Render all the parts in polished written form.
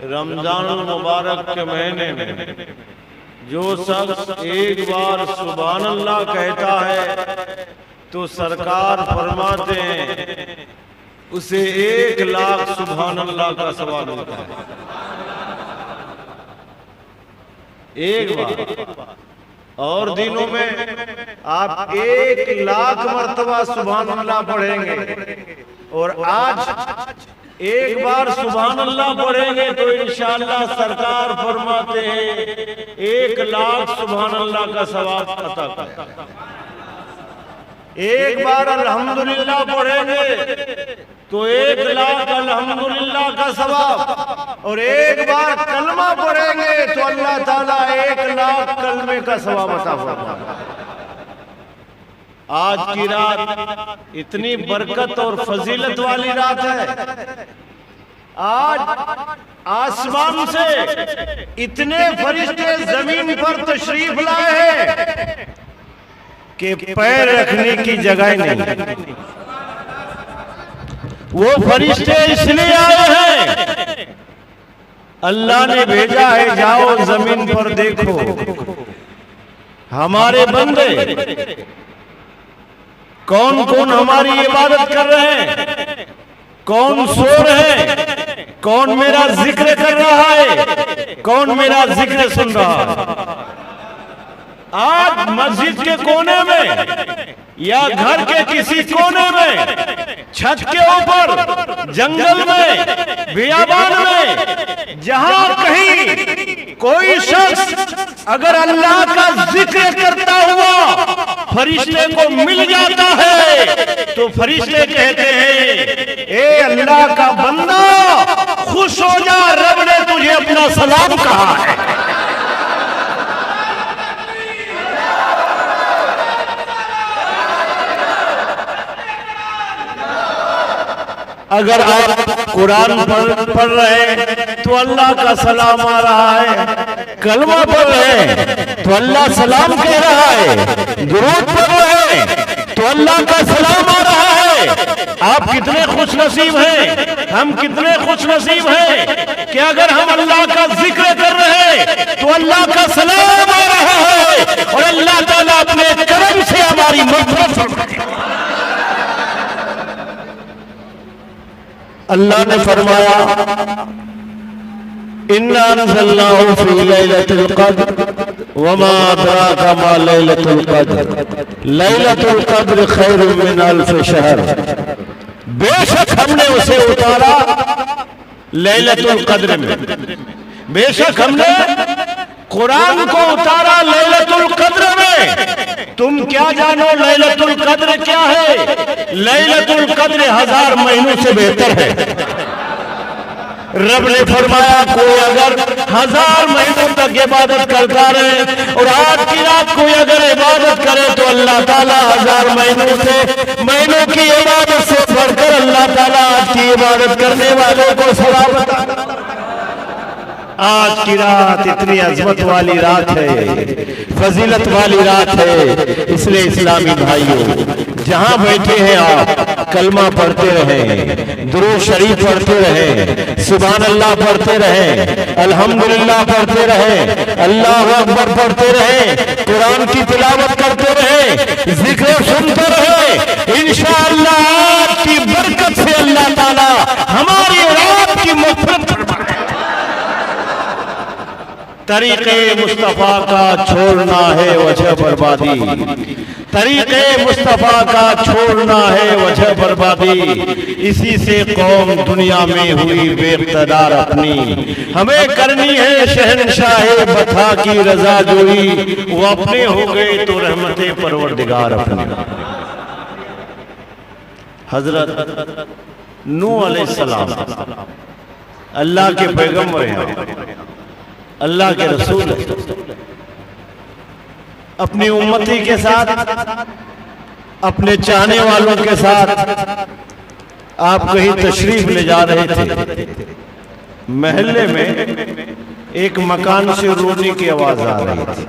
رمضان المبارک کے مہینے میں جو شخص ایک بار سبحان اللہ کہتا ہے تو سرکار فرماتے ہیں اسے 1,00,000 سبحان اللہ کا ثواب ملتا ہے. ایک بار. اور دنوں میں آپ 1,00,000 مرتبہ سبحان اللہ پڑھیں گے، اور آج ایک بار سبحان اللہ پڑھیں گے تو انشاءاللہ سرکار فرماتے ہیں 1,00,000 سبحان اللہ کا ثواب عطا کرتا ہے. ایک بار الحمدللہ پڑھیں گے تو 1,00,000 الحمدللہ کا ثواب، اور ایک بار کلمہ پڑھیں گے تو اللہ تعالیٰ 1,00,000 کلمے کا ثواب عطا فرماتا ہے. آج کی رات اتنی برکت اور فضیلت والی رات ہے. آج آسمان سے اتنے فرشتے زمین پر تشریف لائے ہیں کہ پیر رکھنے کی جگہ نہیں. وہ فرشتے اس لیے آئے ہیں، اللہ نے بھیجا ہے جاؤ زمین پر دیکھو ہمارے بندے کون کون ہماری عبادت کر رہے ہیں، کون سو رہے ہیں، کون میرا ذکر کر رہا ہے، کون میرا ذکر سن رہا ہے. آج مسجد کے کونے میں یا گھر کے کسی کونے میں، چھت کے اوپر، جنگل میں، بیابان میں، جہاں کہیں کوئی شخص اگر اللہ کا ذکر کرتا ہوا فرشتے کو مل جاتا ہے تو فرشتے کہتے ہیں اے اللہ کا بندہ خوش ہو جا، رب نے تجھے اپنا سلام کہا ہے. اگر آپ قرآن پڑھ رہے ہیں تو اللہ کا سلام آ رہا ہے، کلمہ پڑھ رہے ہیں تو اللہ سلام کہہ رہا ہے، درود پڑھ رہے ہیں تو اللہ کا سلام آ رہا ہے. آپ کتنے خوش نصیب ہیں، ہم کتنے خوش نصیب ہیں کہ اگر ہم اللہ کا ذکر کر رہے ہیں تو اللہ کا سلام آ رہا ہے، اور اللہ تعالیٰ اپنے کرم سے ہماری مغفرت فرمائے. اللہ نے فرمایا اِنَّا أَنزَلْنَاهُ فِي لَيْلَةِ الْقَدْرِ وَمَا أَدْرَاكَ مَا لَيْلَةُ الْقَدْرِ لَيْلَةُ الْقَدْرِ خَيْرٌ مِّنْ أَلْفِ شَهْرٍ. بے شک ہم نے اسے اتارا لیلۃ القدر میں، بے شک ہم نے قرآن کو اتارا لیلۃ القدر میں. تم کیا جانو لیلۃ القدر کیا ہے؟ لیلۃ القدر 1000 مہینوں سے بہتر ہے. رب نے فرمایا کوئی اگر 1000 مہینوں تک عبادت کرتا رہے اور آج کی رات کوئی اگر عبادت کرے تو اللہ تعالیٰ 1000 مہینوں کی عبادت سے بڑھ کر اللہ تعالیٰ آج کی عبادت کرنے والوں کو ثواب عطا کرتا ہے. آج کی رات اتنی عظمت والی رات ہے، فضیلت والی رات ہے. اس لیے اسلامی بھائیوں جہاں بیٹھے ہیں آپ کلمہ پڑھتے رہیں، درود شریف پڑھتے رہیں، سبحان اللہ پڑھتے رہیں، الحمدللہ پڑھتے رہیں، اللہ اکبر پڑھتے رہیں، قرآن کی تلاوت کرتے رہیں، ذکر سنتے رہیں. انشاءاللہ آج کی برکت سے اللہ تعالیٰ ہماری رات کی مغفرت فرمائے. طریقے مصطفیٰ کا چھوڑنا ہے وجہ بربادی، طریقے مصطفیٰ کا چھوڑنا ہے وجہ بربادی. اسی سے قوم دنیا میں ہوئی بے اقتدار اپنی. ہمیں کرنی ہے شہنشاہ بطحا کی رضا جوئی، وہ اپنے ہو گئے تو رحمت پروردگار اپنے. حضرت نوح علیہ السلام اللہ کے پیغمبر ہیں، اللہ کے رسول ہیں. اپنی امتی کے ساتھ، اپنے چاہنے والوں کے ساتھ آپ کہیں تشریف لے جا رہے تھے. محلے میں ایک مکان سے رونے کی آواز آ رہی تھی.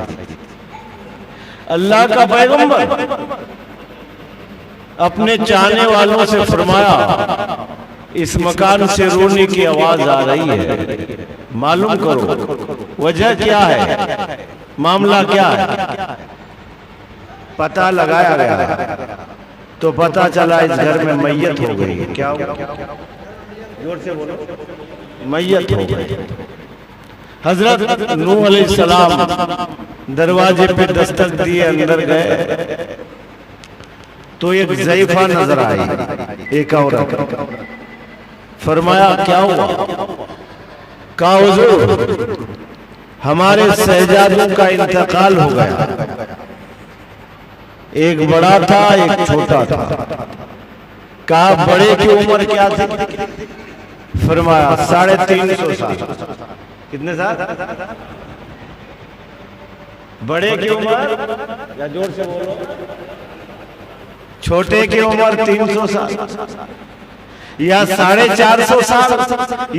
اللہ کا پیغمبر اپنے چاہنے والوں سے فرمایا اس مکان سے رونے کی آواز آ رہی ہے، معلوم کرو وجہ کیا ہے، معاملہ کیا ہے؟ پتہ لگایا گیا تو پتہ چلا اس گھر میں میت ہو گئی۔ کیا ہو؟ زور سے بولو۔ میت ہو گئی۔ حضرت نوح علیہ السلام دروازے پہ دستک دیے، اندر گئے تو ایک ضعیفہ نظر آئی، ایک عورت۔ فرمایا کیا ہوا؟ کہا حضور ہمارے شہزادوں کا انتقال ہو گیا، ایک بڑا تھا ایک چھوٹا تھا۔ کہا بڑے کی عمر کیا تھی؟ فرمایا 350 سال۔ کتنے سال؟ بڑے کی عمر یا زور سے بولو، چھوٹے کی عمر 300 سال یا 450 سال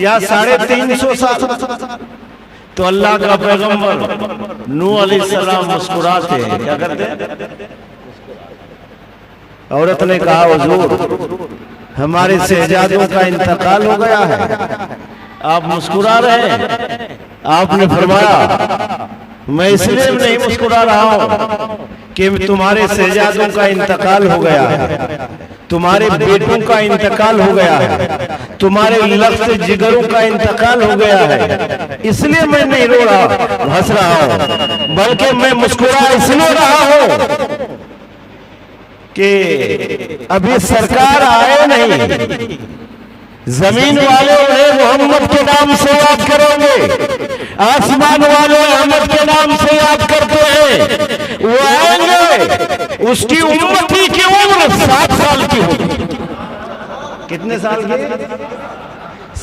یا 350 سال؟ تو اللہ کا پیغمبر نوح علیہ السلام مسکراتے ہیں، کیا کرتے ہیں؟ عورت نے کہا حضور ہمارے شہزادوں کا انتقال ہو گیا ہے، آپ مسکرا رہے ہیں؟ آپ نے فرمایا میں اس لیے نہیں مسکرا رہا ہوں کہ تمہارے شہزادوں کا انتقال ہو گیا ہے، تمہارے بیٹوں کا انتقال ہو گیا ہے، تمہارے لفظ جگروں کا انتقال ہو گیا ہے، اس لیے میں نہیں رو رہا ہنس رہا ہوں، بلکہ میں مسکرا اس لیے رہا ہوں کہ ابھی سرکار آئے نہیں، زمین والے انہیں محمد کے نام سے یاد کریں گے، آسمان والے احمد کے نام سے یاد کرتے ہیں، وہ آئیں گے، اس کی امتی کی عمر 60 سال کی ہوگی۔ کتنے سال کی؟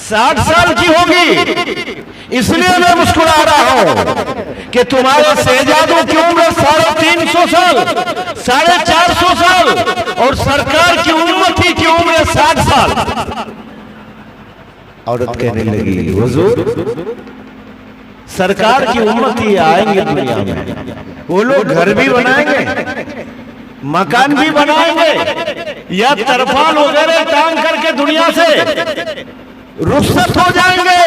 60 سال کی ہوگی۔ اس لیے میں مسکرا رہا ہوں کہ تمہارے شہزادوں کی عمر 350 سال، 450 سال اور سرکار کی امتی کی عمر 60 سال۔ عورت کہنے لگی حضور سرکار کی امتی آئیں گے دنیا میں، وہ لوگ گھر بھی بنائیں گے، مکان بھی بنائیں گے، یا ترپال وغیرہ ٹانگ کر کے دنیا سے رخصت ہو جائیں گے،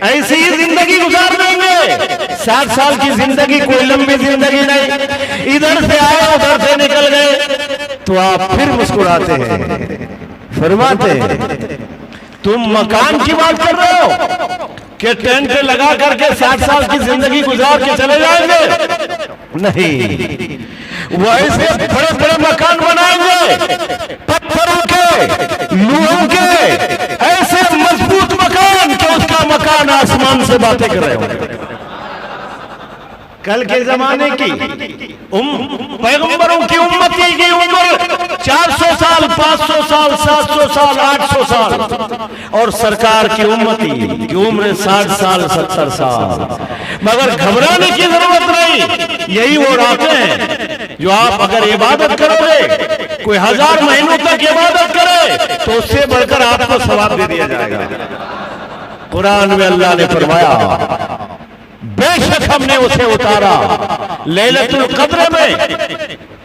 ایسی ہی زندگی گزار دیں گے۔ 60 سال کی زندگی کوئی لمبی زندگی نہیں، ادھر سے آئے ادھر سے نکل گئے۔ تو آپ پھر مسکراتے ہیں، فرماتے ہیں تم مکان کی بات کر رہے ہو کہ ٹینٹ لگا کر کے 60 سال کی زندگی گزار کے چلے جائیں گے؟ نہیں، وہ ایسے بڑے بڑے مکان بنائیں گے، پتھروں کے، لوہوں کے، ایسے مضبوط مکان کہ اس کا مکان آسمان سے باتیں کر رہے ہوں۔ کل کے زمانے کی پیغمبروں کی امتی کی عمر 400 سال، 500 سال، 700 سال، 800 سال، اور سرکار کی امتی کی عمر 60 سال، 70 سال۔ مگر گھبرانے کی ضرورت نہیں، یہی وہ راتیں ہیں جو آپ اگر عبادت کرو گے، کوئی 1000 مہینوں تک عبادت کرے تو اس سے بڑھ کر آپ کو ثواب دے دیا جائے گا۔ قرآن میں اللہ نے فرمایا بے شک ہم نے اسے اتارا لیلۃ القدر میں۔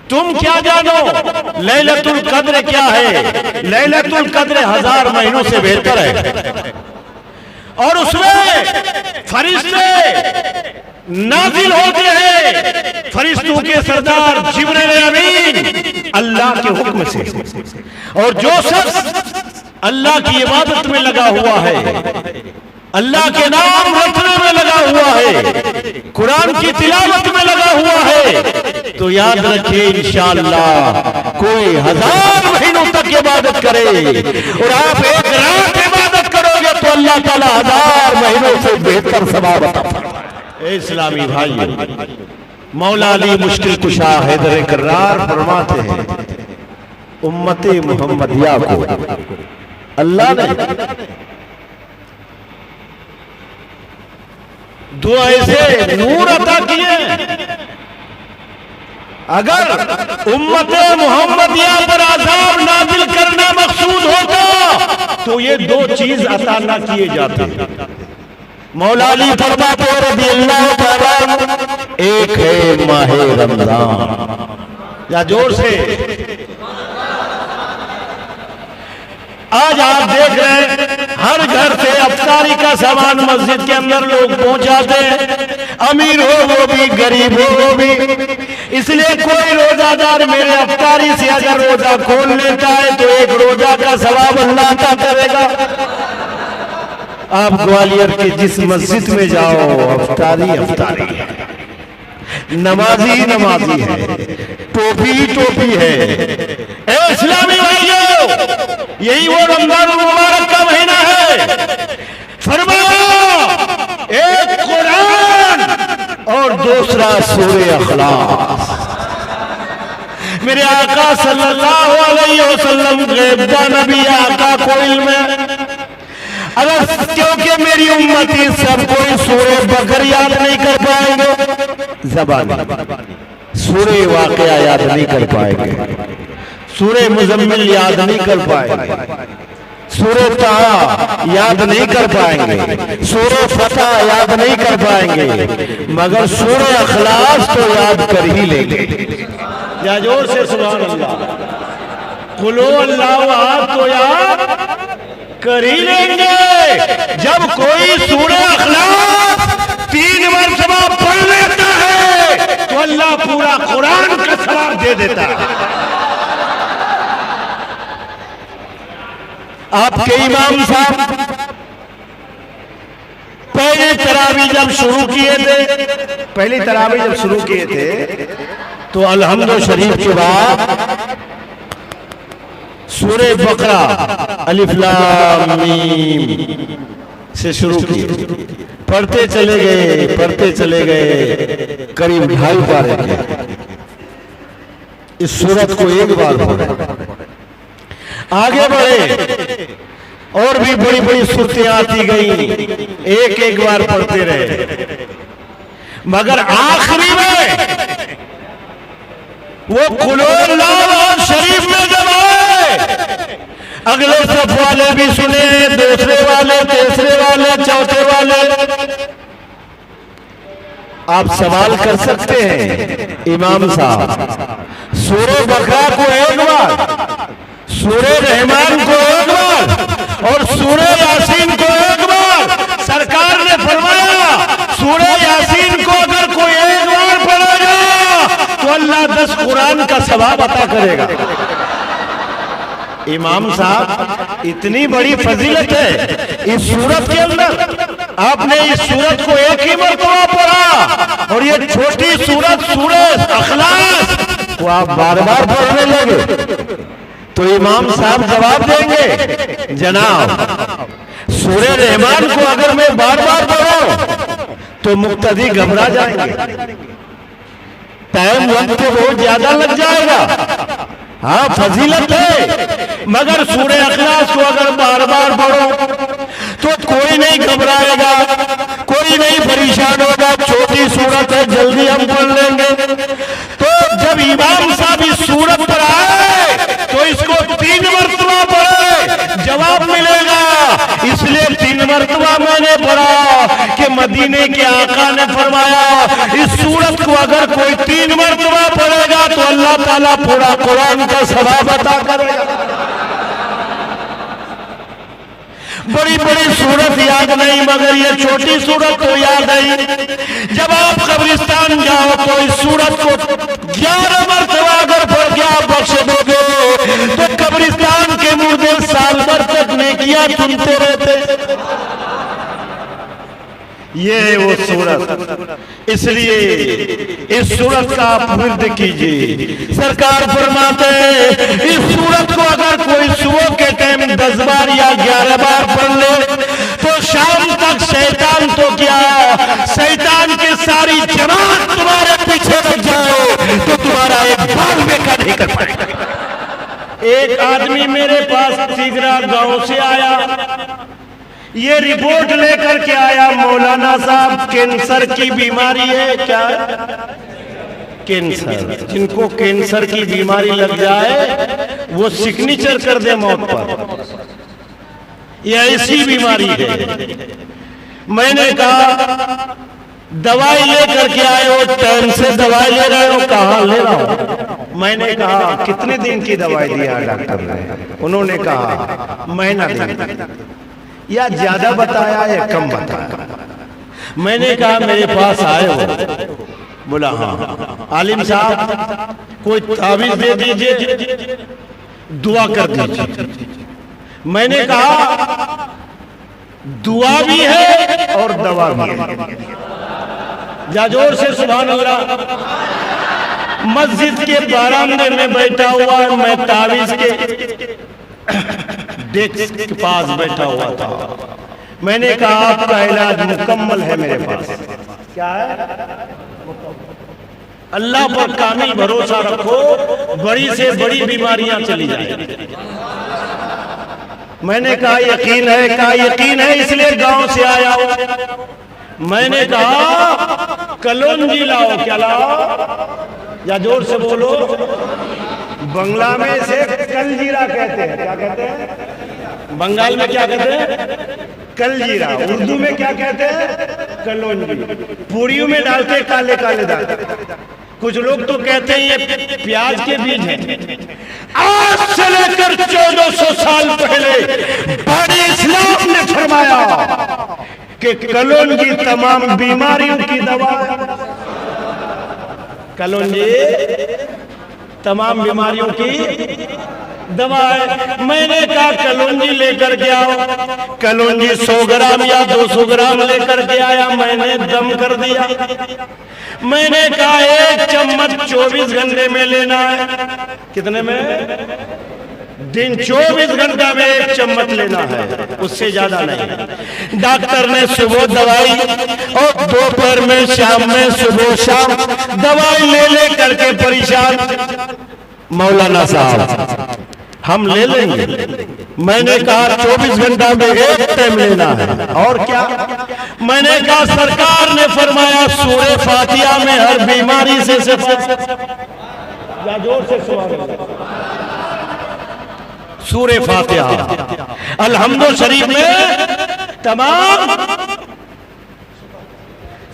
تم کیا جانو لیلۃ القدر کیا ہے؟ لیلۃ القدر 1000 مہینوں سے بہتر ہے، اور اس میں فرشتے نازل ہوتے ہیں، فرشتوں کے سردار جبریل امین اللہ کے حکم سے، اور جو شخص اللہ کی عبادت میں لگا ہوا ہے، اللہ کے نام رکھنے میں لگا ہوا ہے، قرآن کی تلاوت میں لگا ہوا ہے، تو یاد رکھیں انشاءاللہ کوئی 1000 مہینوں تک عبادت کرے اور آپ ایک رات عبادت کرو گے تو اللہ تعالیٰ 1000 مہینوں سے بہتر ثواب عطا فرمائے۔ اے اسلامی بھائی، مولا علی مشکل کشا حیدر کرار فرماتے ہیں امت محمدیہ کو اللہ نے دو ایسے نور عطا کیے، اگر امت محمدیہ پر عذاب نازل کرنا مقصود ہوتا تو یہ 2 چیز عطا نہ کیے جاتے۔ مولا علی فرماتے رضی اللہ تعالیٰ، ایک ہے ماہ رمضان، یا زور سے آج آپ دیکھ رہے ہیں ہر گھر سے افطاری کا سامان مسجد کے اندر لوگ پہنچاتے ہیں، امیر ہو وہ بھی، غریب ہو وہ بھی۔ اس لیے کوئی روزہ دار میرے افطاری سے اگر روزہ کھول لیتا ہے تو ایک روزہ کا ثواب اللہ عطا کرے گا۔ آپ گوالیر کی جس مسجد میں جاؤ افطاری افطاری ہے، نمازی نمازی ہے، ٹوپی ٹوپی ہے۔ اے اسلامی بھائیو، یہی وہ رمضان المبارک کا مہینہ ہے۔ فرمایا ایک قرآن اور دوسرا سورہ اخلاص۔ میرے آقا صلی اللہ علیہ وسلم غیب دانا بھی آقا کو علم ہے، اگر کیونکہ میری امتی سب کوئی سورہ بقرہ یاد نہیں کر پائیں گے، زبانی سورہ واقعہ یاد نہیں کر پائیں گے، سورہ مزمل یاد نہیں کر پائیں گے، سورہ طٰہٰ یاد نہیں کر پائیں گے، سورہ فتح یاد نہیں کر پائیں گے، مگر سورہ اخلاص تو یاد کر ہی لیں گے۔ یا جور سے سبحان اللہ، قل هو اللہ احد تو یاد کر ہی لیں گے۔ جب کوئی سورہ اخلاص 3 مرتبہ پڑھ لیتا ہے تو اللہ پورا قرآن کا ثواب دے دیتا ہے۔ آپ کے امام صاحب پہلی تراویح جب شروع کیے تھے تو الحمد شریف کے بعد سورہ بقرہ الف لام میم سے شروع کی، پڑھتے چلے گئے قریب 2.5 پارے کے۔ اس سورت کو ایک بار پڑھے، آگے بڑھے اور بھی بڑی بڑی سورتیں آتی گئیں، ایک بار پڑھتے رہے، مگر آخری میں وہ قل هو اللہ احد شریف میں جب آئے، اگلے صف والے بھی سنے، دوسرے والے، تیسرے والے، چوتھے والے۔ آپ سوال کر سکتے ہیں امام صاحب، سورہ بقرہ کو ایک بار، سورہ رحمان کو ایک بار اور سورہ یاسین کو ایک بار، سرکار نے فرمایا سورہ یاسین کو اگر کوئی ایک بار پڑھے گا تو اللہ 10 قرآن کا ثواب عطا کرے گا۔ امام صاحب اتنی بڑی فضیلت ہے اس سورت کے اندر، آپ نے اس سورت کو ایک ہی مرتبہ پڑھا اور یہ چھوٹی سورت سورہ اخلاص کو آپ بار بار پڑھنے لگے تو امام صاحب جواب دیں گے، جناب سورہ رحمان کو اگر میں بار بار پڑھوں تو مقتدی گھبرا جائیں گے، ٹائم وقت بہت زیادہ لگ جائے گا۔ ہاں فضیلت ہے، مگر سورہ اخلاص کو اگر بار بار پڑھو تو کوئی نہیں گھبرائے گا، کوئی نہیں پریشان ہوگا، چھوٹی سورت ہے جلدی ہم پڑھ لیں گے۔ تو جب امام صاحب اس سورت پر آئے تو اس کو 3 مرتبہ پڑھے، جواب ملے گا۔ اس لیے 3 مرتبہ میں نے پڑھا کہ مدینے کے آقا نے فرمایا اس سورت کو اگر کوئی 3 مرتبہ پڑھے گا تو اللہ تعالیٰ پورا قرآن کا ثواب عطا کرے گا۔ بڑی بڑی سورت یاد نہیں مگر یہ چھوٹی سورت تو یاد ہے۔ جب آپ قبرستان جاؤ تو اس سورت کو 11 مرتبہ اگر پڑھ کے آپ بخش دو گے تو قبرستان کے مردے سال بھر تک نیکیاں چنتے رہتے۔ یہ وہ سورت، اس لیے اس سورت کا آپ ورد کیجئے۔ سرکار فرماتے ہیں اس سورت کو اگر کوئی صبح کے ٹائم 10 بار یا 11 بار پڑھ لے تو شام تک شیطان تو کیا، شیطان کی ساری جماعت تمہارے پیچھے لگ جائے تو تمہارا ایک بار میں کا نہیں کر پائے گا۔ ایک آدمی میرے پاس تیگرا گاؤں سے آیا، یہ رپورٹ لے کر کے آیا مولانا صاحب کینسر کی بیماری ہے۔ کیا کینسر؟ جن کو کینسر کی بیماری لگ جائے وہ سگنیچر کر دے موت پر، یہ ایسی بیماری ہے۔ میں نے کہا دوائی لے کر کے آئے ہو، ٹائم سے دوائی لے رہے ہو؟ کہاں لے رہا ہوں؟ میں نے کہا کتنے دن کی دوائی دیا ڈاکٹر نے؟ انہوں نے کہا مہینہ دن، یا زیادہ بتایا یا کم بتایا؟ میں نے کہا میرے پاس آئے ہو؟ بولا ہاں۔ عالم صاحب کوئی تعویذ دے دیجئے، دعا کر دیجئے۔ میں نے کہا دعا بھی ہے اور دوا بھی ہے۔ جاجور سے سبحان اللہ۔ مسجد کے برآمدے میں بیٹھا ہوا ہے، میں تعویذ کے ڈیسک کے پاس بیٹھا ہوا تھا۔ میں نے کہا آپ کا علاج مکمل ہے میرے پاس۔ کیا ہے؟ اللہ پر کامل بھروسہ رکھو، بڑی سے بڑی بیماریاں چلی جائیں۔ میں نے کہا یقین ہے؟ کہا یقین ہے، اس لیے گاؤں سے آیا ہوں۔ میں نے کہا کلونجی لاؤ۔ کیا لاؤ؟ یا زور سے بولو۔ بنگلہ میں سے کلجیرا کہتے ہیں۔ کیا کہتے ہیں؟ بنگال میں کیا کہتے ہیں؟ کلجیرا۔ اردو میں کیا کہتے ہیں؟ کلونجی۔ پوریوں میں ڈالتے کالے کالے دال۔ کچھ لوگ تو کہتے ہیں یہ پیاز کے بیج ہیں۔ آج سے لے کر 1400 سال پہلے بڑے اسلام نے فرمایا کہ کلونجی تمام بیماریوں کی دوا ہے۔ کلونجی تمام بیماریوں کی دوا ہے۔ میں نے کہا کلونجی لے کر کے آؤ۔ کلونجی 100 گرام یا 200 گرام لے کر کے آیا، میں نے دم کر دیا۔ میں نے کہا 1 چمچ 24 گھنٹے میں لینا ہے۔ کتنے میں؟ دن 24 گھنٹہ میں 1 چمچ لینا ہے، اس سے زیادہ نہیں۔ ڈاکٹر نے صبح دوائی اور دوپہر میں شام میں صبح شام دوائی لے لے کر کے پریشان۔ مولانا صاحب ہم لے لیں گے۔ میں نے کہا 24 گھنٹہ میں 1 ٹائم لینا ہے۔ اور کیا؟ میں نے کہا سرکار نے فرمایا سورہ فاتحہ میں ہر بیماری سے سورہ فاتحہ الحمد شریف میں تمام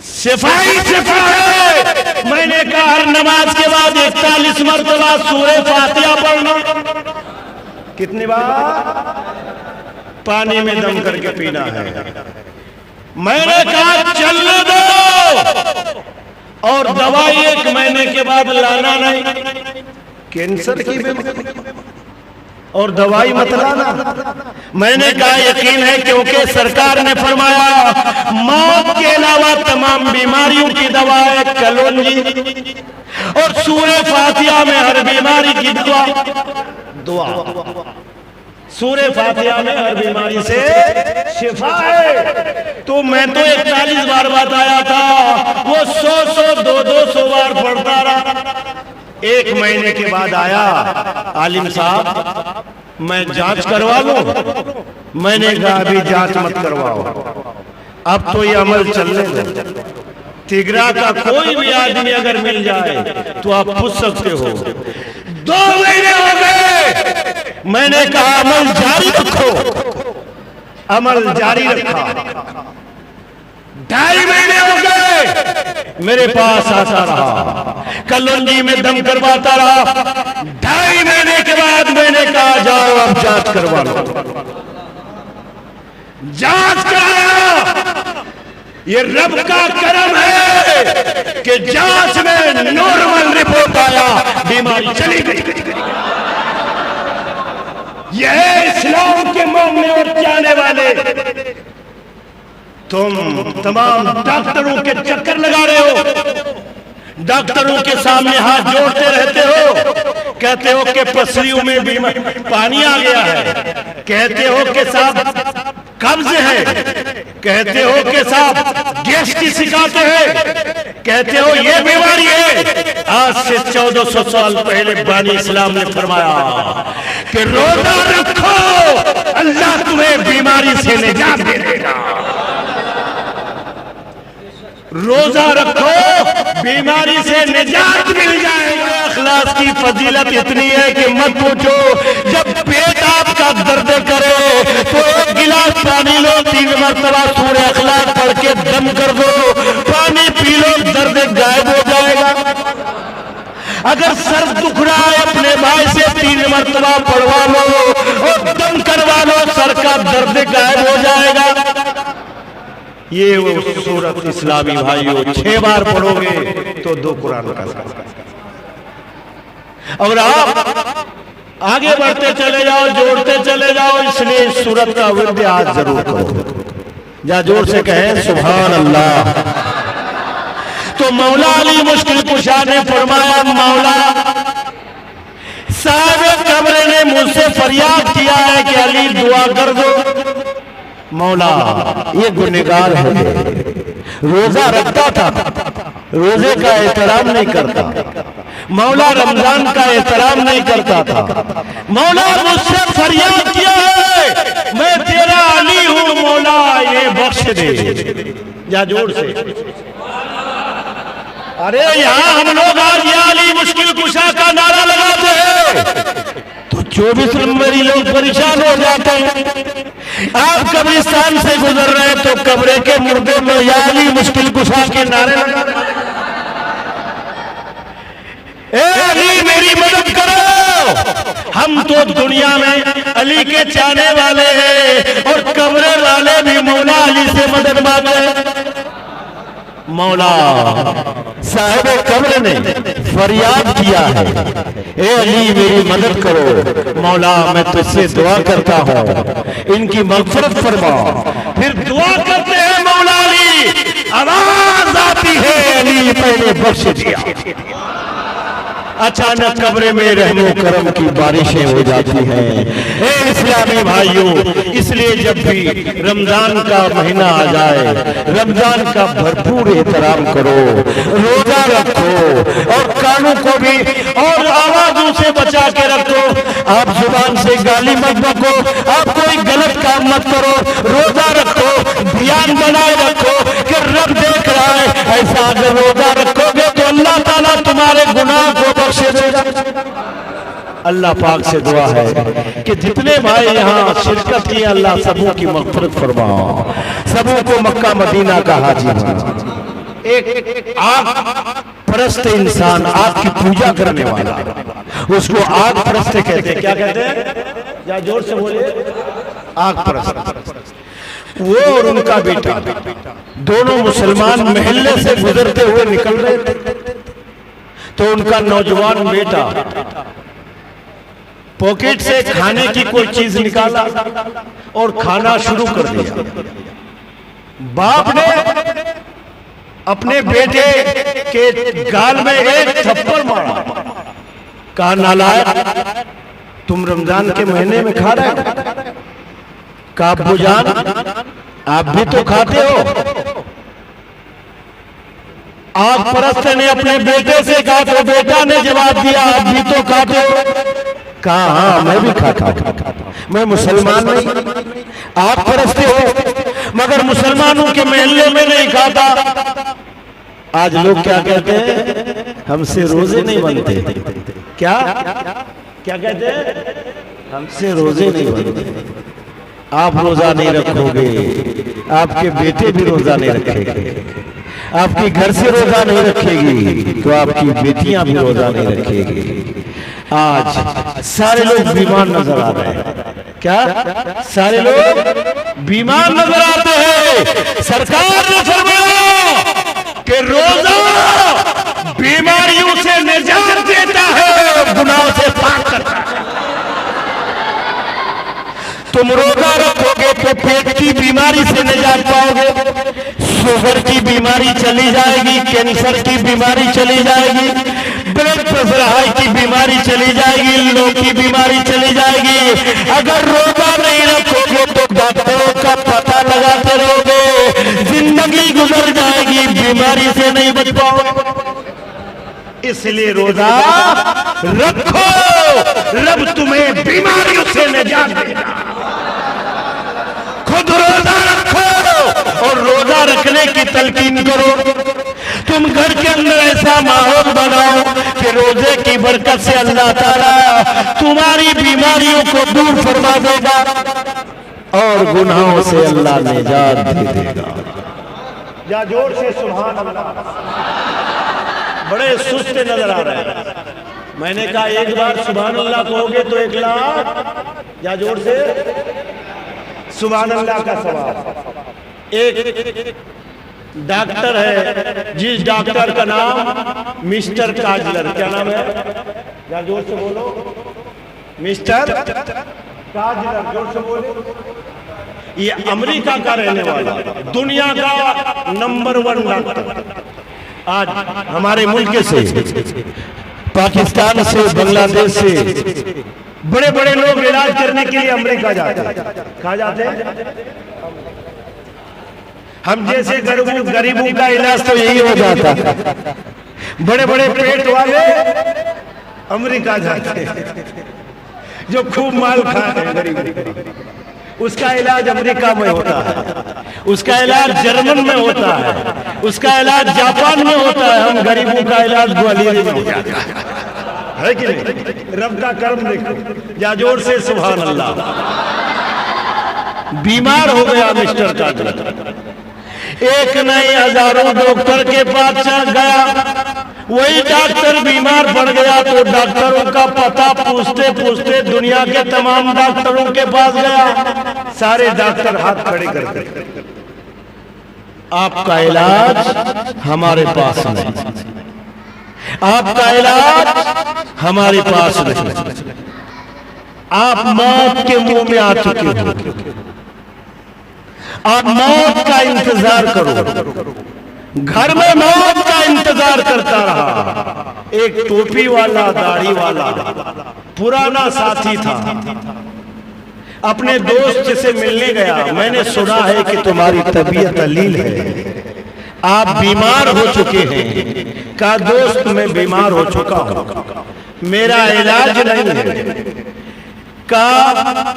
صفائی شفا ہے۔ میں نے کہا ہر نماز کے بعد 41 مرتبہ سورہ فاتحہ پڑھنا۔ کتنی بار؟ پانی میں دم کر کے پینا ہے۔ میں نے کہا چلنے دو، اور دوائی 1 مہینے کے بعد لانا نہیں۔ کینسر کی بیماری اور دوائی مت لانا۔ میں نے کہا یقین ہے، کیونکہ سرکار نے فرمایا موت کے علاوہ تمام بیماریوں کی دوا ہے کلونجی، اور سورہ فاتحہ میں ہر بیماری کی دعا۔ سورہ فاتحہ میں ہر بیماری سے شفا ہے۔ تو میں تو 41 بار بتایا تھا، وہ 100 200 بار پڑھتا رہا۔ 1 مہینے کے بعد آیا، عالم صاحب میں جانچ کروا لوں؟ میں نے کہا ابھی جانچ مت کرواؤ، اب تو یہ عمل چلنے دو۔ تگرا کا کوئی بھی آدمی اگر مل جائے تو آپ پوچھ سکتے ہو۔ 2 مہینے ہو گئے۔ میں نے کہا عمل جاری رکھو، عمل جاری رکھا۔ 2.5 مہینے ہو گئے، میرے پاس آتا رہا، کلونجی میں دم کرواتا رہا۔ 2.5 مہینے کے بعد میں نے کہا جاؤ اب جانچ کروا لو۔ جانچ کرایا۔ یہ رب کا کرم ہے کہ جانچ میں نارمل رپورٹ آیا، بیماری چلی گئی۔ یہ ہے اسلام کے ماننے اور جانے والے۔ تم تمام ڈاکٹروں کے چکر لگا رہے ہو، ڈاکٹروں کے سامنے ہاتھ جوڑتے رہتے ہو، کہتے ہو کہ پسلیوں میں بھی پانی آ گیا ہے، کہتے ہو کہ صاحب قبض ہے، کہتے ہو کہ صاحب گیس کی شکایت ہے، کہتے ہو یہ بیماری ہے۔ آج سے 1400 سال پہلے بانی اسلام نے فرمایا کہ روزہ رکھو، اللہ تمہیں بیماری سے نجات دے دے گا۔ روزہ رکھو، بیماری سے نجات مل جائے گا۔ اخلاص کی فضیلت اتنی ہے کہ مت پوچھو۔ جب پیٹ آپ کا درد کرے تو 1 گلاس پانی لو، 3 مرتبہ سورہ اخلاص پڑھ کے دم کر دو، پانی پی لو، درد غائب ہو جائے گا۔ اگر اگر سر دکھ رہا ہے اپنے بھائی سے 3 مرتبہ پڑھوا لو اور دم کروا لو، سر کا درد غائب ہو جائے گا۔ یہ وہ سورت اسلامی بھائیو 6 بار پڑھو گے تو 2 قرآن کا ساتھ۔ اور آپ آگے بڑھتے چلے جاؤ، جوڑتے چلے جاؤ، اس لیے اس سورت کا ورد آج ضرور کرو۔ جا جوڑ سے کہیں سبحان اللہ۔ تو مولا علی مشکل کشا نے فرمایا، مولا صاحب قبر نے مجھ سے فریاد کیا ہے کہ علی دعا کر دو۔ مولا یہ گنہگار ہے، روزہ رکھتا تھا، روزے کا احترام نہیں کرتا، مولا رمضان کا احترام نہیں کرتا تھا، مولا مجھ سے فریاد کیا ہے، میں تیرا علی ہوں، مولا یہ بخش دے۔ جا جوڑ سے ارے یہاں ہم لوگ آج یا علی مشکل کشا کا نعرہ لگاتے ہیں تو 24 نمبری لوگ پریشان ہو جاتے ہیں۔ آپ قبرستان سے گزر رہے ہیں تو قبرے کے مردے میں یا علی مشکل کشا کے نعرے لگا رہے ہیں۔ اے علی میری مدد کرو، ہم تو دنیا میں علی کے چاہنے والے ہیں اور قبرے والے بھی مولا علی سے مدد مانگے۔ مولا صاحب قبر نے فریاد کیا ہے، اے علی میری مدد کرو، مولا میں تجھ سے دعا کرتا ہوں ان کی مغفرت فرما۔ پھر دعا کرتے ہیں مولا علی، آواز آتی ہے علی میں نے بخش دیا۔ اچانک قبر میں رحم و کرم کی بارشیں ہو جاتی ہیں۔ اے اسلامی بھائیوں، اس لیے جب بھی رمضان کا مہینہ آ جائے، رمضان کا بھرپور احترام کرو، روزہ رکھو اور کانوں کو بھی اور آوازوں سے بچا کے رکھو۔ آپ زبان سے گالی مت بکو، آپ کوئی غلط کام مت کرو، روزہ رکھو، دھیان بنائے رکھو کہ رب دیکھ رہا ہے۔ ایسا اگر روزہ رکھو گے تو اللہ تعالیٰ تمہارے گناہ کو بخشے دے گا۔ اللہ پاک سے دعا ہے کہ جتنے بھائی یہاں شرکت کی اللہ سبوں کی مغفرت فرما، سبوں کو مکہ مدینہ کا حاجی بنا۔ ایک آگ پرست انسان، آگ کی پوجا کرنے والا، اس کو آگ پرست کہتے ہیں۔ کیا کہتے ہیں؟ یا زور سے بولے، آگ پرست۔ وہ اور ان کا بیٹا دونوں مسلمان محلے سے گزرتے ہوئے نکل رہے تھے تو ان کا نوجوان بیٹا پاکٹ سے کھانے کی کوئی چیز نکالا اور کھانا شروع کر دیا۔ باپ نے اپنے بیٹے کے گال میں ایک تھپڑ مارا، کہا نالائق، تم رمضان کے مہینے میں کھا رہے ہو؟ کہا ابو جان آپ بھی تو کھاتے ہو۔ آگ پرست نے اپنے بیٹے سے کہا تو بیٹا نے جواب دیا آپ بھی تو کھاتے ہو؟ کہا ہاں میں بھی کھاتا ہوں، میں مسلمان نہیں، آپ پرست ہو مگر مسلمانوں کے محلے میں نہیں کھاتا۔ آج لوگ کیا کہتے ہیں؟ ہم سے روزے نہیں بنتے۔ کیا کہتے ہیں؟ ہم سے روزے نہیں بنتے۔ آپ روزہ نہیں رکھو گے، آپ کے بیٹے بھی روزہ نہیں رکھیں گے، آپ کی گھر سے روزہ نہیں رکھے گی تو آپ کی بیٹیاں بھی روزہ نہیں رکھے گی۔ آج سارے لوگ بیمار نظر آ رہے ہیں۔ کیا سارے لوگ بیمار نظر آتے ہیں؟ سرکار نے فرمایا کہ روزہ بیماریوں سے نجات دیتا ہے، گناہوں سے پاک کرتا ہے۔ تم روزہ رکھو گے تو پیٹ کی بیماری سے نجات پاؤ گے، شوگر کی بیماری چلی جائے گی، کینسر کی بیماری چلی جائے گی، بلڈ پریشر ہائی کی بیماری چلی جائے گی، لو کی بیماری چلی جائے گی۔ اگر روزہ نہیں رکھو گے تو ڈاکٹروں کا پتہ لگاتے رہو گے، زندگی گزر جائے گی، بیماری سے نہیں بچ پاؤ گے۔ اس لیے روزہ رکھو، رب تمہیں بیماریوں سے نجات دے گا۔ خود روزہ رکھو اور روزہ رکھنے کی تلقین کرو۔ تم گھر کے اندر ایسا ماحول بناؤ کہ روزے کی برکت سے اللہ تعالیٰ تمہاری بیماریوں کو دور فرما دے گا اور گناہوں سے اللہ نجات دے گا۔ یا زور سے سبحان اللہ۔ بڑے سست نظر آ رہے ہیں۔ میں نے کہا ایک بار سبحان اللہ کہو گے تو 1 لاکھ، یا جوڑ سے سبحان اللہ کا ثواب۔ ایک ڈاکٹر ہے، جس ڈاکٹر کا نام مسٹر کاجلر، کیا نام ہے؟ یا جوڑ سے بولو، مسٹر کاجلر، جوڑ سے بولو۔ یہ امریکہ کا رہنے والا، دنیا کا نمبر 1 ڈاکٹر، آج ہمارے ملک سے، پاکستان سے، بنگلہ دیش سے بڑے بڑے لوگ علاج کرنے کے لیے امریکہ جاتے ہیں۔ کہاں جاتے ہیں؟ ہم جیسے غریبوں کا علاج تو یہی ہو جاتا ہے، بڑے بڑے پیٹ والے امریکہ جاتے ہیں، جو خوب مال کھاتے ہیں غریب، اس کا علاج امریکہ میں ہوتا ہے، اس کا علاج جرمن میں ہوتا ہے، اس کا علاج جاپان میں ہوتا ہے، ہم غریبوں کا علاج گوالیار میں ہو جاتا ہے کہ نہیں؟ رب کا کرم دیکھو، یا جوڑ سے سبحان اللہ۔ بیمار ہو گیا مسٹر کاجلر، ایک نہیں ہزاروں ڈاکٹر کے پاس چل گیا، وہی ڈاکٹر بیمار پڑ گیا تو ڈاکٹروں کا پتہ پوچھتے پوچھتے دنیا کے تمام ڈاکٹروں کے پاس گیا، سارے ڈاکٹر ہاتھ کھڑے کرتے، آپ کا علاج ہمارے پاس نہیں، آپ کا علاج ہمارے پاس نہیں، آپ موت کے منہ میں آ چکے ہو، آپ موت کا انتظار کرو۔ گھر میں موت کا انتظار کرتا رہا، ایک ٹوپی والا داڑھی والا پرانا ساتھی تھا، اپنے دوست سے ملنے گیا، میں نے سنا ہے کہ تمہاری طبیعت علیل ہے، آپ بیمار ہو چکے ہیں۔ کہا دوست میں بیمار ہو چکا ہوں، میرا علاج نہیں ہے۔ کہا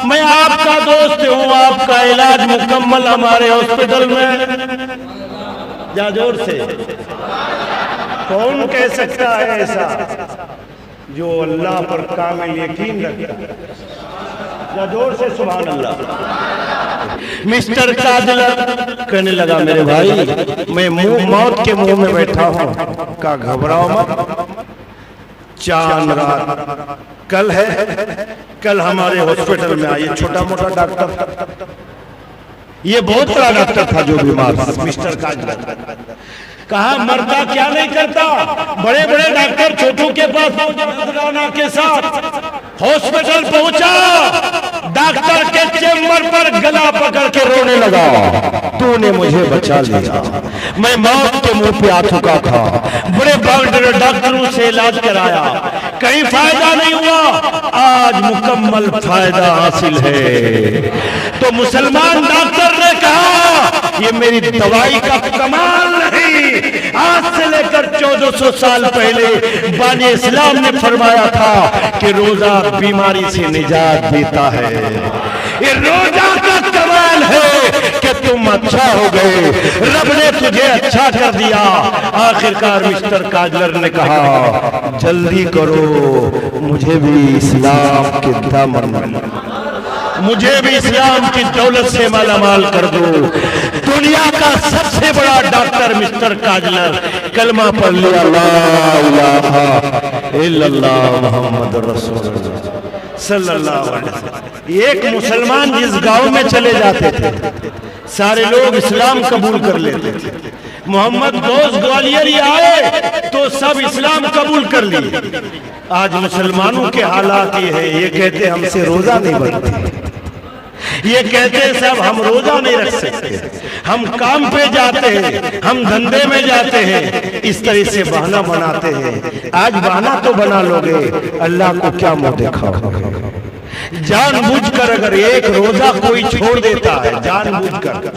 میں آپ کا دوست ہوں، آپ کا علاج مکمل ہمارے ہاسپٹل میں، یا جوڑ سے کون کہہ سکتا ہے ایسا جو اللہ پر کامل یقین رکھتا ہے؟ یا جوڑ سے سبحان اللہ۔ مسٹر کاجلر کہنے لگا میرے بھائی میں موت کے منہ میں بیٹھا ہوں، کہا گھبراؤ مت، چاند رات کل ہے، کل ہمارے ہاسپٹل میں آئیے، چھوٹا موٹا ڈاکٹر، یہ بہت بڑا ڈاکٹر تھا جو بیمار تھا، مسٹر کاجلر۔ کہا مرتا کیا نہیں کرتا، بڑے بڑے ڈاکٹر چھوٹوں کے پاس پہنچا کے ساتھ ہاسپٹل پہنچا، ڈاکٹر کے چیمبر پر گلا پکڑ کے رونے لگا، تو نے مجھے بچا لیا، میں موت کے منہ پہ آ چکا تھا، بڑے بڑے ڈاکٹروں سے علاج کرایا، کہیں فائدہ نہیں ہوا، آج مکمل فائدہ حاصل ہے۔ تو مسلمان ڈاکٹر نے کہا یہ میری دوائی کا کمال نہیں، آج سے لے کر 1400 سال پہلے بانی اسلام نے فرمایا تھا کہ روزہ بیماری سے نجات دیتا ہے، یہ روزہ کا کمال ہے کہ تم اچھا ہو گئے، رب نے تجھے اچھا کر دیا۔ آخرکار مسٹر کاجلر نے کہا جلدی کرو، مجھے بھی اسلام کے دامن، مجھے بھی اسلام کی دولت سے مالا مال کر دو۔ دنیا کا سب سے بڑا ڈاکٹر مسٹر کاجلر کلمہ پڑھ لیا، لا الہ الا اللہ محمد رسول اللہ صلی اللہ علیہ وسلم۔ ایک مسلمان جس گاؤں میں چلے جاتے تھے سارے لوگ اسلام قبول کر لیتے تھے، محمد دوست گوالیاری آئے تو سب اسلام قبول کر لیے۔ آج مسلمانوں کے حالات یہ ہے، یہ کہتے ہم سے روزہ نہیں بنتے، یہ کہتے ہیں صاحب ہم روزہ نہیں رکھ سکتے، ہم کام پہ جاتے ہیں، ہم دھندے میں جاتے ہیں، اس طرح سے بہانہ بناتے ہیں۔ آج بہانہ تو بنا لوگے، اللہ کو کیا منہ دکھاؤ؟ جان بوجھ کر اگر ایک روزہ کوئی چھوڑ دیتا ہے، جان بوجھ کر،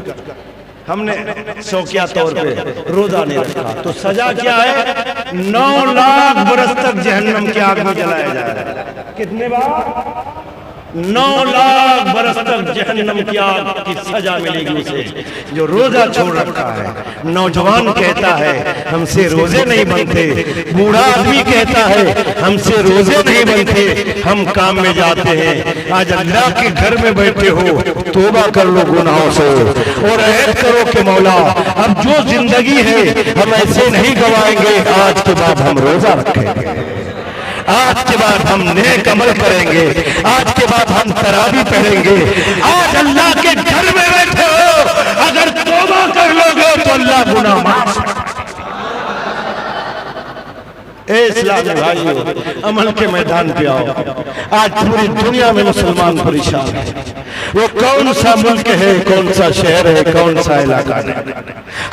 ہم نے شوقیہ طور پہ روزہ نہیں رکھا تو سزا کیا ہے؟ 9 لاکھ برس تک جہنم کی آگ میں جلایا جائے گا۔ کتنے بار؟ 9 لاکھ برس تک جہنم کی آگ کی سزا ملے گی اسے جو روزہ چھوڑ رکھا ہے۔ نوجوان کہتا ہے ہم سے روزے نہیں بنتے، بوڑھا آدمی کہتا ہے ہم سے روزے نہیں بنتے، ہم کام میں جاتے ہیں۔ آج اللہ کے گھر میں بیٹھے ہو، توبہ کر لو گناہوں سے اور عہد کرو کہ مولا اب جو زندگی ہے ہم ایسے نہیں گوائیں گے، آج کے بعد ہم روزہ رکھیں گے، آج کے بعد ہم نیک عمل کریں گے، آج کے بعد ہم تراویح پڑھیں گے۔ آج اللہ کے گھر میں بیٹھے ہو، اگر توبہ کر لو گے تو اللہ گناہ معاف۔ اے اسلامی بھائیو، عمل کے میدان پہ آؤ۔ آج پوری دنیا میں مسلمان پریشان ہیں۔ وہ کون سا ملک ہے، کون سا شہر ہے، کون سا علاقہ ہے،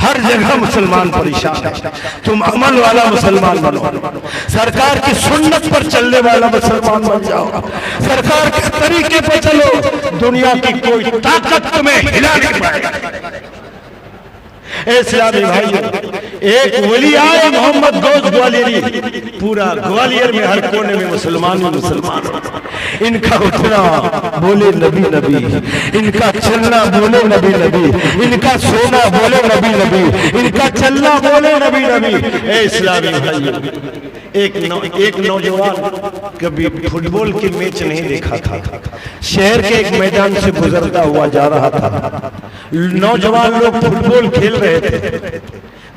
ہر جگہ مسلمان پریشان ہے۔ تم عمل والا مسلمان بنو، سرکار کی سنت پر چلنے والا مسلمان بن جاؤ، سرکار کے طریقے پہ چلو، دنیا کی کوئی طاقت تمہیں ہلا نہیں پائے گا۔ اے اسلامی بھائیو، ایک ولی آئے محمد گوز گوالیری، پورا گوالیر میں ہر کونے میں مسلمان ہی مسلمان۔ ان کا اٹھنا بولے نبی نبی، ان کا چلنا بولے نبی نبی، ان کا سونا بولے نبی نبی، ان کا چلنا بولے نبی نبی۔ اے اسلامی بھائیو، ایک نوجوان کبھی فٹ بال کی میچ نہیں دیکھا تھا، شہر کے ایک میدان سے گزرتا ہوا جا رہا تھا، نوجوان لوگ فٹ بال کھیل رہے تھے،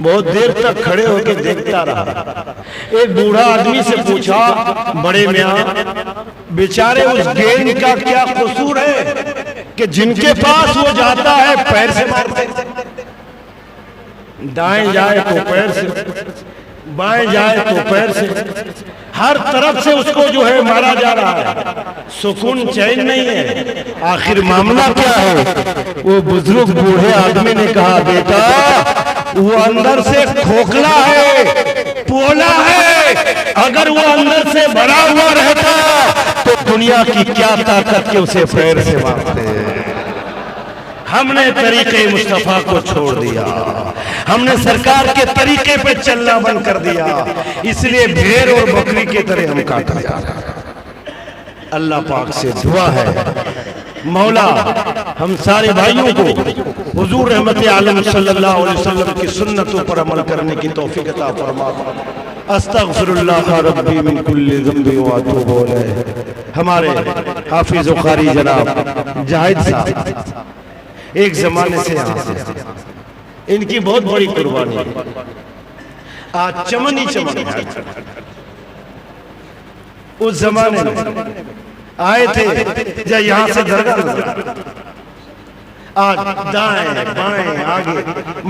بہت دیر تک کھڑے ہو کے دیکھتا رہا۔ ایک بوڑھا آدمی سے پوچھا، بڑے میاں بیچارے اس گیند کا کیا قصور ہے کہ جن کے پاس وہ جاتا ہے پیر سے مارتے، دائیں جائے تو پیر سے، بائیں جائے تو پیر سے، ہر طرف سے اس کو جو ہے مارا جا رہا ہے، سکون چین نہیں ہے۔ آخر معاملہ کیا ہے؟ وہ بزرگ بوڑھے آدمی نے کہا، بیٹا وہ اندر سے کھوکھلا ہے، پولا ہے، اگر وہ اندر سے بڑا ہوا رہتا تو دنیا کی کیا طاقت کے اسے پیر سے مارتے۔ ہم نے طریقے مصطفیٰ کو چھوڑ دیا، ہم نے سرکار کے طریقے پہ چلنا بند کر دیا، اس لیے بھیڑ اور بکری کے طرح ہم کاٹا جا رہا ہے۔ اللہ پاک سے دعا ہے، مولا ہم سارے بھائیوں کو حضور رحمت عالم صلی اللہ علیہ وسلم کی سنتوں پر عمل کرنے کی توفیق عطا فرما۔ استغفر اللہ ربی من کل ذنب واتوب الیہ۔ ہمارے حافظ و قاری جناب جاہد صاحب ایک زمانے سے ان کی بہت بڑی قربانی ہے، آج چمن ہی چمن ہے۔ اس زمانے میں آئے تھے جب یہاں سے درگاہ نظر، آج دائیں بائیں آگے،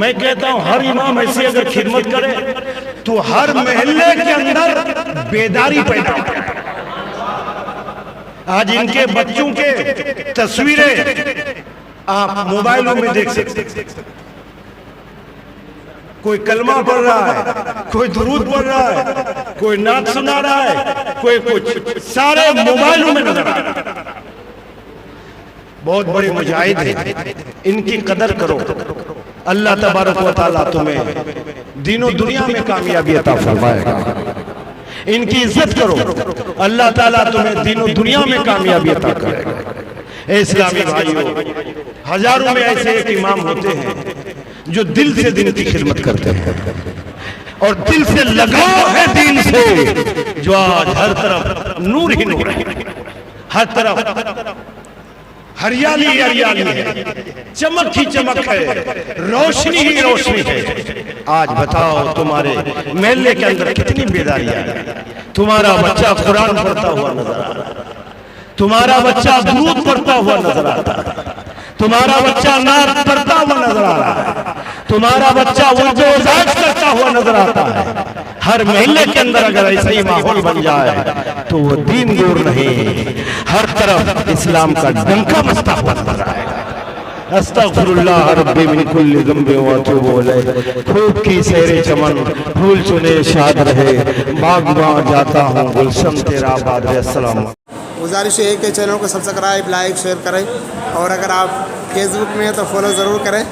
میں کہتا ہوں ہر امام ایسی اگر خدمت کرے تو ہر محلے کے اندر بیداری پیدا ہو۔ آج ان کے بچوں کے تصویریں آپ موبائلوں میں دیکھ سکتے، کوئی کلمہ پڑھ رہا ہے، کوئی درود پڑھ رہا ہے، کوئی نعت سنا رہا ہے، کوئی کچھ، سارے موبائلوں میں نظر آ رہا ہے۔ بہت بڑے مجاہد ہیں، ان کی قدر کرو، اللہ تبارک و تعالیٰ تمہیں دین و دنیا میں کامیابی عطا فرمائے گا۔ ان کی عزت کرو، اللہ تعالیٰ تمہیں دین و دنیا میں کامیابی عطا کرے گا۔ اے اسلامی بھائیو، ہزاروں میں ایسے ایک امام ہوتے ہیں جو دل سے دین کی خدمت کرتے ہیں اور دل سے لگاؤ ہے دین سے، جو آج ہر طرف نور ہی نور ہے، ہر طرف ہریالی ہی ہریالی ہے، چمک ہی چمک ہے، روشنی ہی روشنی ہے۔ آج بتاؤ تمہارے محلے کے اندر کتنی بیداری ہے؟ تمہارا بچہ قرآن پڑھتا ہوا نظر آ رہا ہے، تمہارا بچہ درود پڑھتا ہوا نظر آتا ہے، تمہارا بچہ نعت پڑھتا ہوا نظر آ رہا ہے، تمہارا بچہ ورد و ذکر کرتا ہوا نظر آتا ہے۔ ہر محلے کے اندر اگر ایسا ہی ماحول بن جائے تو وہ دین دور نہیں، ہر طرف اسلام کا ڈنکا بجتا ہوا نظر آئے گا۔ استغفر اللہ ربی من کل ذنب واتوب الیہ۔ خوب کی سیر چمن، پھول چنے شاد رہے، باغ باں جاتا ہوں گلشن تیرا آباد رہے۔ السلام علیکم۔ گزارش ہے کہ چینل کو سبسکرائب، لائک، شیئر کریں، اور اگر آپ فیس بک میں ہیں تو فالو ضرور کریں۔